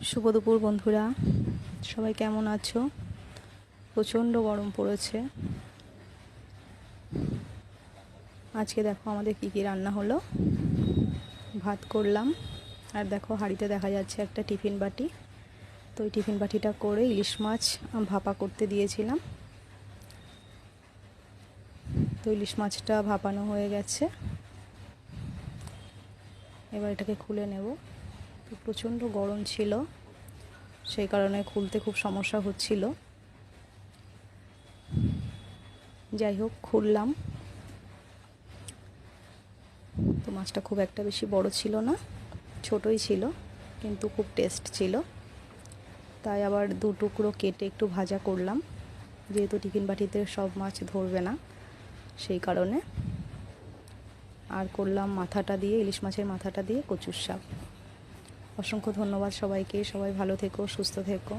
শুভ দুপুর বন্ধুরা, সবাই কেমন আছো? প্রচণ্ড গরম পড়েছে। আজকে দেখো আমাদের কী কী রান্না হলো। ভাত করলাম, আর দেখো হাঁড়িতে দেখা যাচ্ছে একটা টিফিন বাটি। তো ওই টিফিন বাটিটা করে ইলিশ মাছ ভাপা করতে দিয়েছিলাম। তো ইলিশ মাছটা ভাপানো হয়ে গেছে, এবার এটাকে খুলে নেব। তো প্রচণ্ড গরম ছিল, সেই কারণে খুলতে খুব সমস্যা হচ্ছিল। যাই হোক, খুললাম। তো মাছটা খুব একটা বেশি বড় ছিল না, ছোটই ছিল, কিন্তু খুব টেস্ট ছিল। তাই আবার দু টুকরো কেটে একটু ভাজা করলাম, যেহেতু টিফিন বাটিতে সব মাছ ধরবে না সেই কারণে। আর করলাম মাথাটা দিয়ে, ইলিশ মাছের মাথাটা দিয়ে কচুর শাক। অসংখ্য ধন্যবাদ সবাইকে। সবাই ভালো থেকো, সুস্থ থেকো।